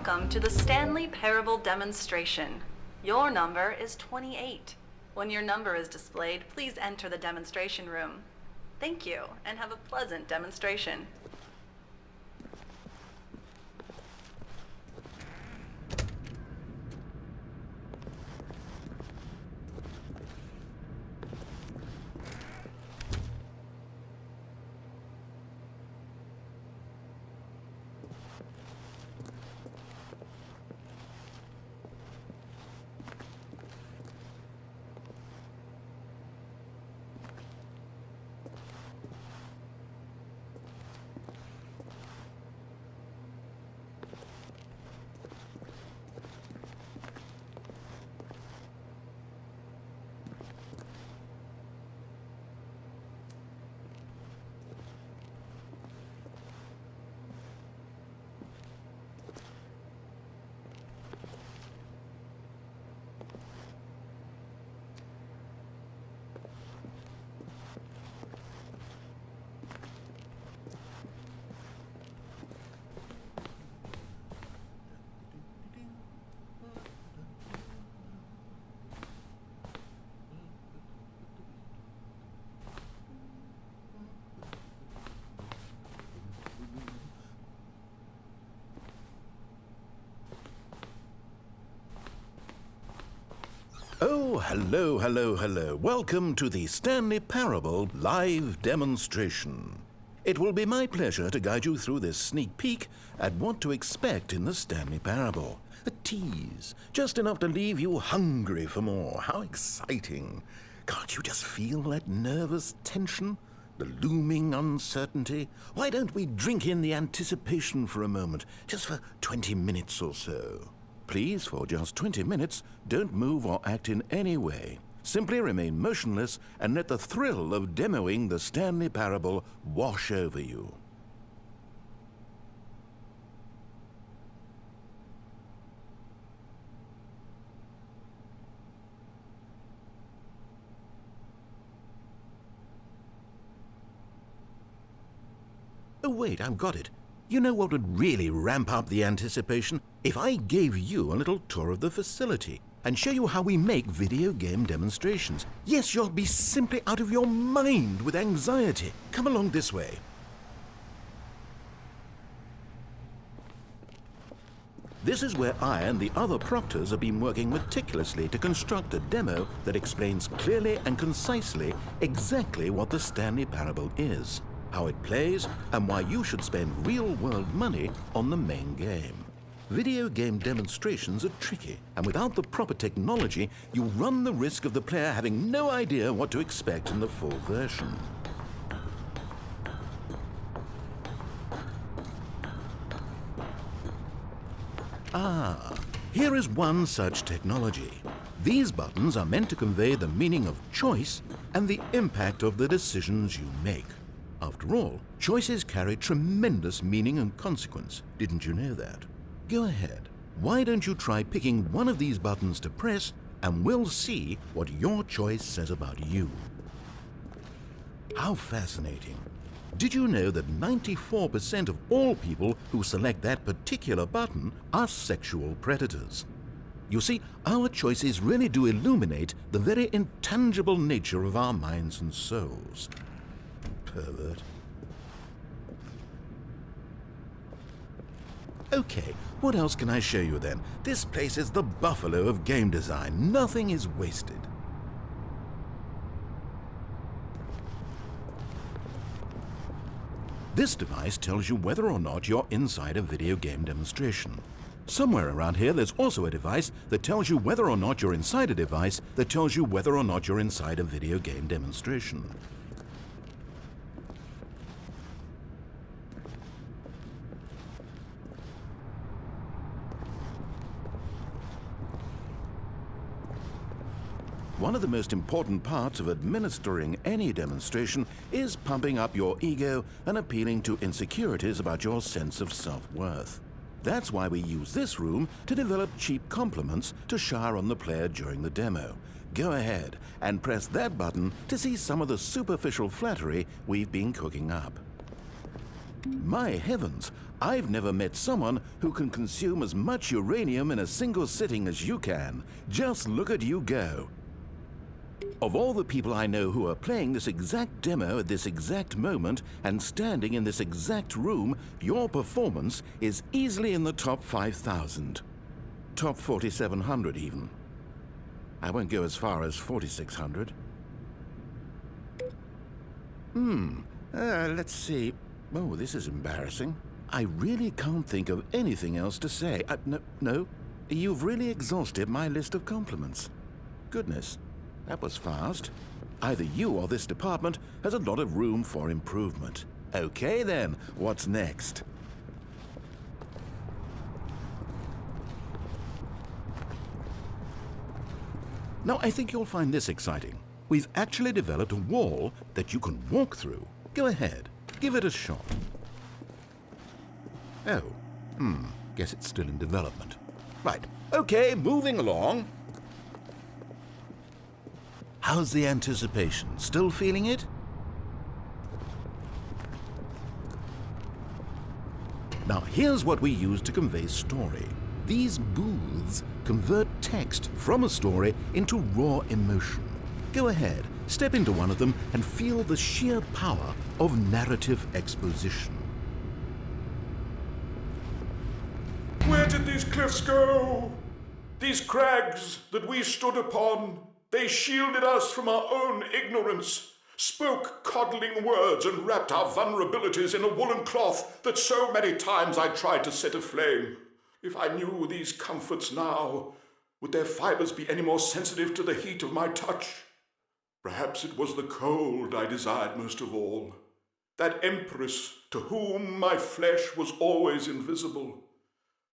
Welcome to the Stanley Parable demonstration. Your number is 28. When your number is displayed, please enter the demonstration room. Thank you, and have a pleasant demonstration. Oh, hello. Welcome to the Stanley Parable live demonstration. It will be my pleasure to guide you through this sneak peek at what to expect in the Stanley Parable. A tease, just enough to leave you hungry for more. How exciting. Can't you just feel that nervous tension? The looming uncertainty? Why don't we drink in the anticipation for a moment, just for 20 minutes or so? Please, for just 20 minutes, don't move or act in any way. Simply remain motionless and let the thrill of demoing the Stanley Parable wash over you. Oh wait, I've got it. You know what would really ramp up the anticipation? If I gave you a little tour of the facility and show you how we make video game demonstrations. Yes, you'll be simply out of your mind with anxiety. Come along this way. This is where I and the other proctors have been working meticulously to construct a demo that explains clearly and concisely exactly what the Stanley Parable is, how it plays, and why you should spend real-world money on the main game. Video game demonstrations are tricky, and without the proper technology, you run the risk of the player having no idea what to expect in the full version. Here is one such technology. These buttons are meant to convey the meaning of choice and the impact of the decisions you make. After all, choices carry tremendous meaning and consequence. Didn't you know that? Go ahead. Why don't you try picking one of these buttons to press, and we'll see what your choice says about you. How fascinating. Did you know that 94% of all people who select that particular button are sexual predators? You see, our choices really do illuminate the very intangible nature of our minds and souls. Pervert. Okay, what else can I show you then? This place is the buffalo of game design. Nothing is wasted. This device tells you whether or not you're inside a video game demonstration. Somewhere around here there's also a device that tells you whether or not you're inside a device that tells you whether or not you're inside a video game demonstration. One of the most important parts of administering any demonstration is pumping up your ego and appealing to insecurities about your sense of self-worth. That's why we use this room to develop cheap compliments to shower on the player during the demo. Go ahead and press that button to see some of the superficial flattery we've been cooking up. My heavens, I've never met someone who can consume as much uranium in a single sitting as you can. Just look at you go. Of all the people I know who are playing this exact demo at this exact moment and standing in this exact room, your performance is easily in the top 5,000. Top 4,700 even. I won't go as far as 4,600. Let's see. Oh, this is embarrassing. I really can't think of anything else to say. No, you've really exhausted my list of compliments. Goodness, that was fast. Either you or this department has a lot of room for improvement. Okay then, what's next? Now, I think you'll find this exciting. We've actually developed a wall that you can walk through. Go ahead, give it a shot. Oh, guess it's still in development. Right, okay, moving along. How's the anticipation? Still feeling it? Now, here's what we use to convey story. These booths convert text from a story into raw emotion. Go ahead, step into one of them and feel the sheer power of narrative exposition. Where did these cliffs go? These crags that we stood upon, they shielded us from our own ignorance, spoke coddling words and wrapped our vulnerabilities in a woolen cloth that so many times I tried to set aflame. If I knew these comforts now, would their fibers be any more sensitive to the heat of my touch? Perhaps it was the cold I desired most of all, that empress to whom my flesh was always invisible,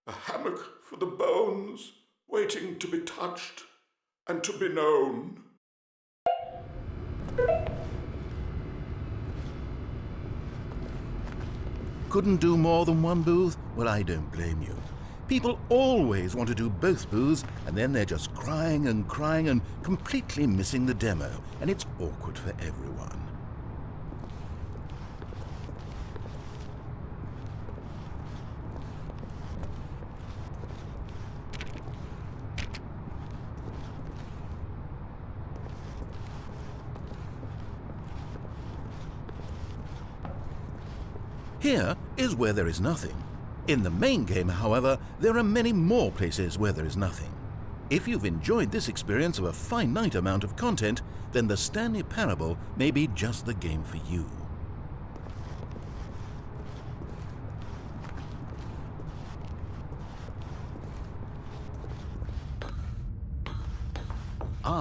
a hammock for the bones, waiting to be touched and to be known. Couldn't do more than one booth? Well, I don't blame you. People always want to do both booths, and then they're just crying and completely missing the demo, and it's awkward for everyone. Here is where there is nothing. In the main game, however, there are many more places where there is nothing. If you've enjoyed this experience of a finite amount of content, then the Stanley Parable may be just the game for you.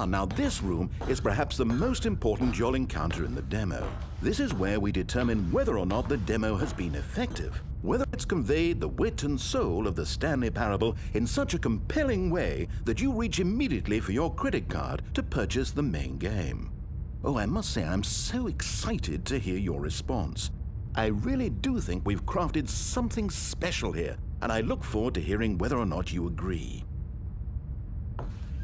Now this room is perhaps the most important you'll encounter in the demo. This is where we determine whether or not the demo has been effective, whether it's conveyed the wit and soul of the Stanley Parable in such a compelling way that you reach immediately for your credit card to purchase the main game. Oh, I must say I'm so excited to hear your response. I really do think we've crafted something special here, and I look forward to hearing whether or not you agree.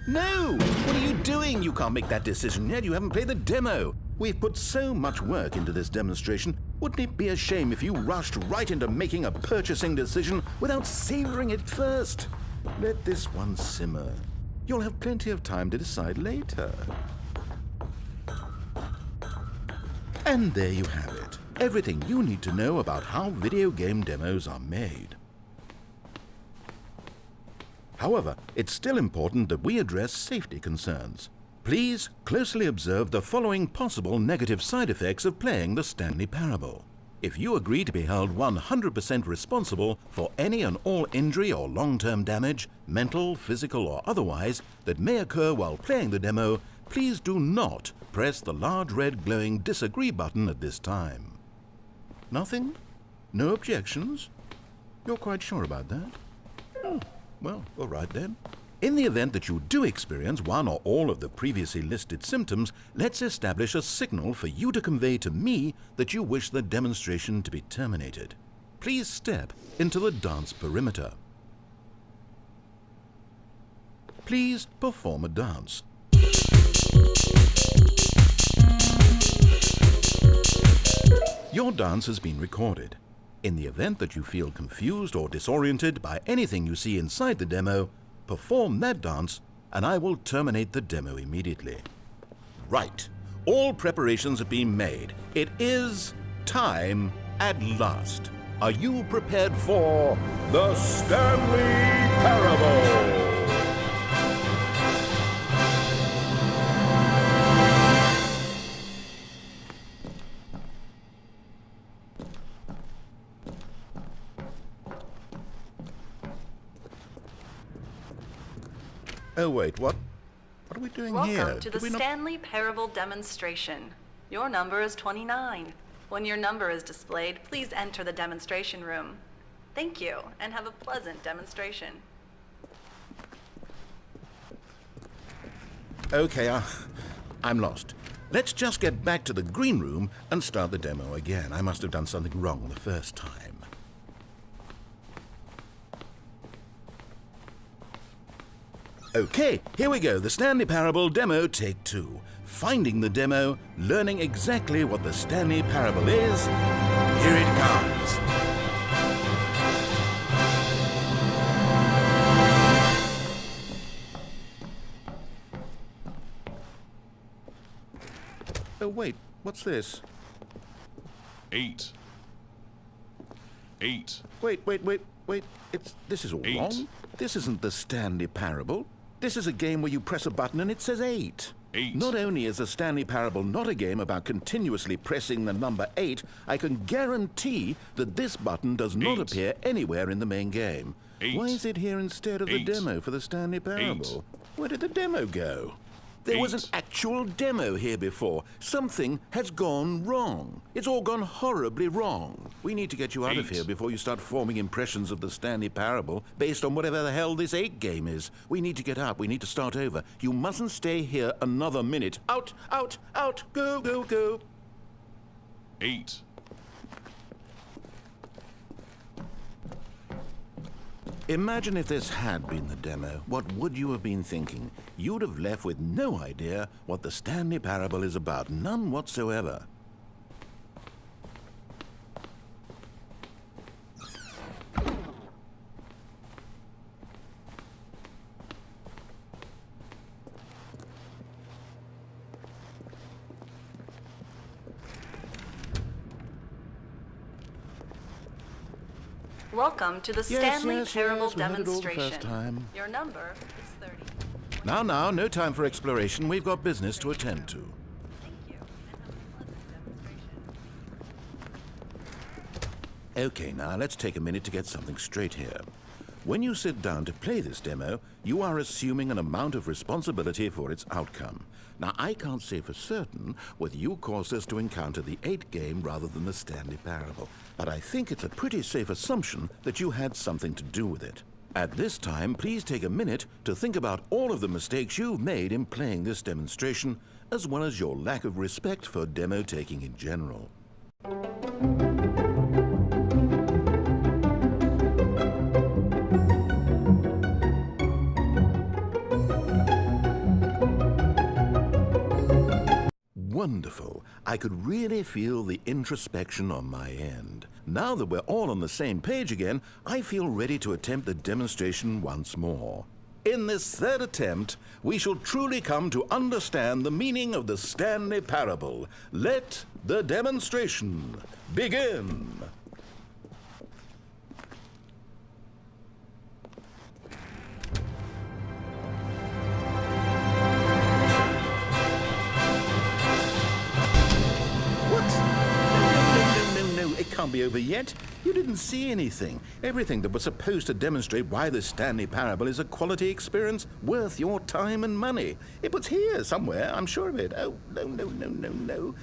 No! What are you doing? You can't make that decision yet. You haven't played the demo. We've put so much work into this demonstration. Wouldn't it be a shame if you rushed right into making a purchasing decision without savoring it first? Let this one simmer. You'll have plenty of time to decide later. And there you have it. Everything you need to know about how video game demos are made. However, it's still important that we address safety concerns. Please closely observe the following possible negative side effects of playing the Stanley Parable. If you agree to be held 100% responsible for any and all injury or long-term damage, mental, physical, or otherwise, that may occur while playing the demo, please do not press the large red glowing disagree button at this time. Nothing? No objections? You're quite sure about that? Oh. Well, all right then. In the event that you do experience one or all of the previously listed symptoms, let's establish a signal for you to convey to me that you wish the demonstration to be terminated. Please step into the dance perimeter. Please perform a dance. Your dance has been recorded. In the event that you feel confused or disoriented by anything you see inside the demo, perform that dance and I will terminate the demo immediately. Right. All preparations have been made. It is time at last. Are you prepared for the Stanley Parable? Oh wait, what? What are we doing here? Welcome to the Stanley Parable demonstration. Your number is 29. When your number is displayed, please enter the demonstration room. Thank you, and have a pleasant demonstration. Okay, I'm lost. Let's just get back to the green room and start the demo again. I must have done something wrong the first time. Okay, here we go. The Stanley Parable demo take 2. Finding the demo, learning exactly what the Stanley Parable is. Here it comes. Oh wait, what's this? 8. 8. Wait. This is all 8. wrong. This isn't the Stanley Parable. This is a game where you press a button and it says 8. 8. Not only is the Stanley Parable not a game about continuously pressing the number 8, I can guarantee that this button does not 8. appear anywhere in the main game. 8. Why is it here instead of the 8. demo for the Stanley Parable? 8. Where did the demo go? There was an 8. actual demo here before. Something has gone wrong. It's all gone horribly wrong. We need to get you out of 8. here before you start forming impressions of the Stanley Parable based on whatever the hell this 8 game is. We need to get out. We need to start over. You mustn't stay here another minute. Out! Go! 8. Imagine if this had been the demo. What would you have been thinking? You'd have left with no idea what the Stanley Parable is about. None whatsoever. Welcome to the Stanley Parable we heard it all the demonstration. first time. Your number is 30. Now, no time for exploration. We've got business to attend to. Thank you, and have a pleasant demonstration. Okay, now let's take a minute to get something straight here. When you sit down to play this demo, you are assuming an amount of responsibility for its outcome. Now, I can't say for certain whether you caused us to encounter the 8 game rather than the Stanley Parable, but I think it's a pretty safe assumption that you had something to do with it. At this time, please take a minute to think about all of the mistakes you've made in playing this demonstration, as well as your lack of respect for demo taking in general. Wonderful. I could really feel the introspection on my end. Now that we're all on the same page again, I feel ready to attempt the demonstration once more. In this third attempt, we shall truly come to understand the meaning of the Stanley Parable. Let the demonstration begin. It can't be over yet. You didn't see anything. Everything that was supposed to demonstrate why the Stanley Parable is a quality experience worth your time and money. It was here somewhere, I'm sure of it. Oh, no.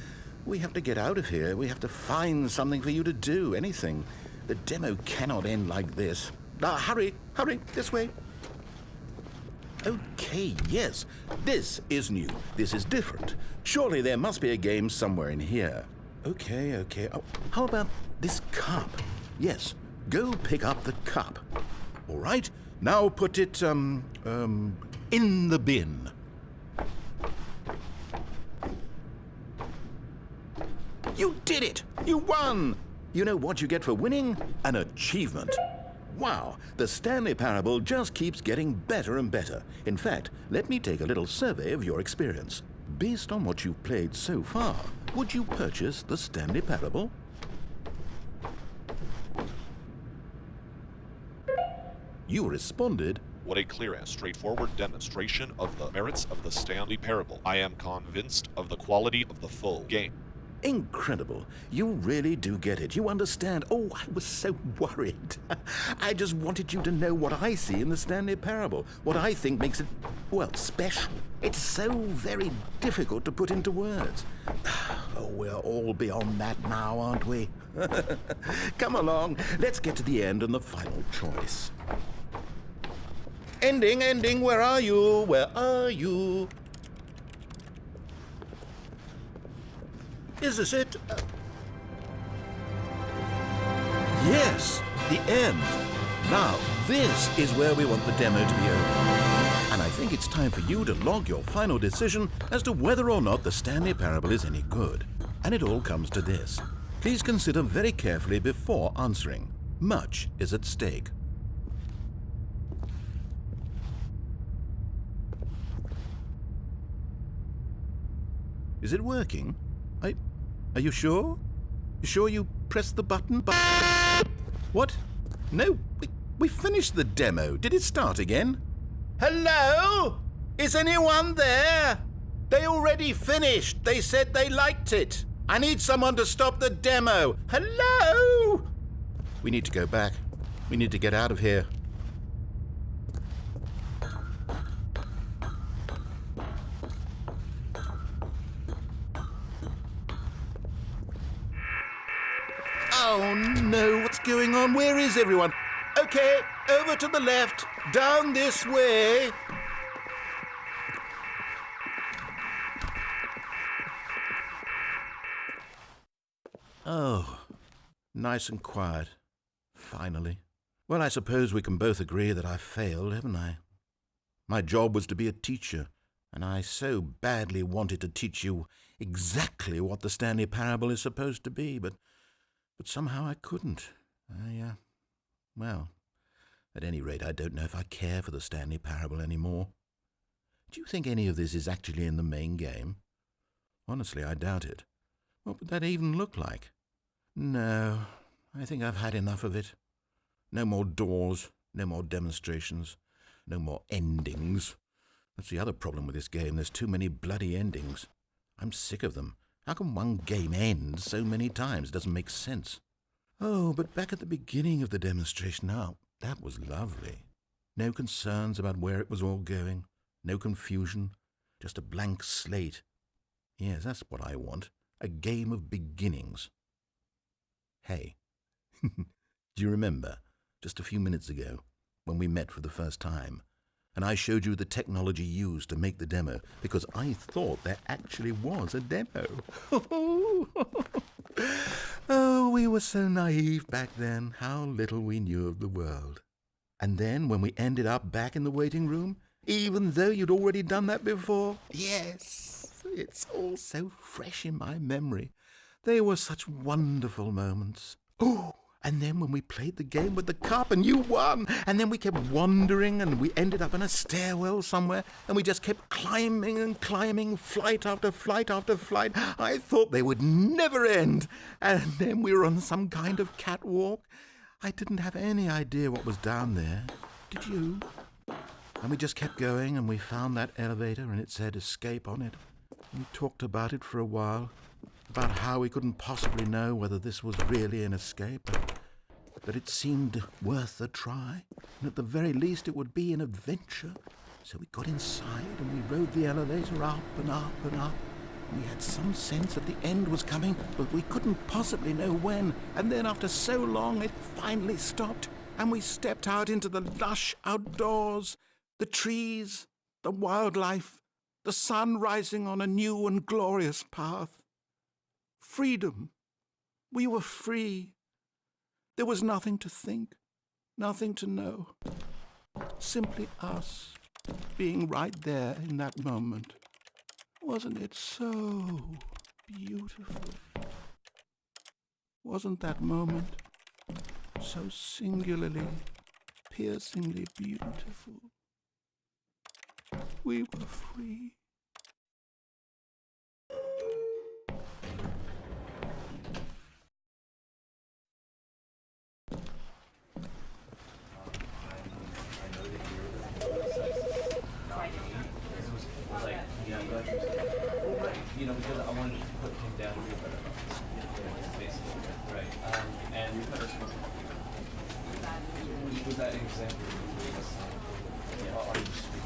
We have to get out of here. We have to find something for you to do, anything. The demo cannot end like this. Hurry, this way. Okay, yes. This is new. This is different. Surely there must be a game somewhere in here. Okay. Oh, how about this cup? Yes, go pick up the cup. All right, now put it, in the bin. You did it! You won! You know what you get for winning? An achievement. Wow, the Stanley Parable just keeps getting better and better. In fact, let me take a little survey of your experience. Based on what you've played so far, would you purchase the Stanley Parable? You responded, What a clear and straightforward demonstration of the merits of the Stanley Parable. I am convinced of the quality of the full game. incredible. You really do get it. You understand. Oh, I was so worried. I just wanted you to know what I see in the Stanley Parable, what I think makes it, well, special. It's so very difficult to put into words. Oh, we're all beyond that now, aren't we? Come along, let's get to the end and the final choice. Ending, where are you? Where are you? Is this it? Yes, the end. Now, this is where we want the demo to be over. And I think it's time for you to log your final decision as to whether or not the Stanley Parable is any good. And it all comes to this. Please consider very carefully before answering. Much is at stake. Is it working? Are you sure? You sure you pressed the button? What? No, we finished the demo. Did it start again? Hello? Is anyone there? They already finished. They said they liked it. I need someone to stop the demo. Hello? We need to go back. We need to get out of here. Oh no, what's going on? Where is everyone? Okay, over to the left, down this way. Oh, nice and quiet. Finally. Well, I suppose we can both agree that I failed, haven't I? My job was to be a teacher, and I so badly wanted to teach you exactly what the Stanley Parable is supposed to be, but somehow I couldn't. Well, at any rate, I don't know if I care for the Stanley Parable anymore. Do you think any of this is actually in the main game? Honestly, I doubt it. What would that even look like? No, I think I've had enough of it. No more doors, no more demonstrations, no more endings. That's the other problem with this game. There's too many bloody endings. I'm sick of them. How can one game end so many times? It doesn't make sense. Oh, but back at the beginning of the demonstration, now, that was lovely. No concerns about where it was all going. No confusion. Just a blank slate. Yes, that's what I want. A game of beginnings. Hey, do you remember, just a few minutes ago, when we met for the first time, and I showed you the technology used to make the demo, because I thought there actually was a demo. Oh, we were so naive back then. How little we knew of the world. And then, when we ended up back in the waiting room, even though you'd already done that before, yes, it's all so fresh in my memory. They were such wonderful moments. Oh! And then when we played the game with the cup and you won, and then we kept wandering and we ended up in a stairwell somewhere and we just kept climbing and climbing, flight after flight after flight. I thought they would never end. And then we were on some kind of catwalk. I didn't have any idea what was down there. Did you? And we just kept going and we found that elevator and it said escape on it. We talked about it for a while. About how we couldn't possibly know whether this was really an escape, but it seemed worth a try, and at the very least it would be an adventure. So we got inside and we rode the elevator up and up and up. We had some sense that the end was coming, but we couldn't possibly know when. And then after so long it finally stopped, and we stepped out into the lush outdoors, the trees, the wildlife, the sun rising on a new and glorious path. Freedom. We were free. There was nothing to think, nothing to know. Simply us, being right there in that moment. Wasn't it so beautiful? Wasn't that moment so singularly, piercingly beautiful? We were free. Because I wanted to put him down here, but basically, right. And was that example? Yeah.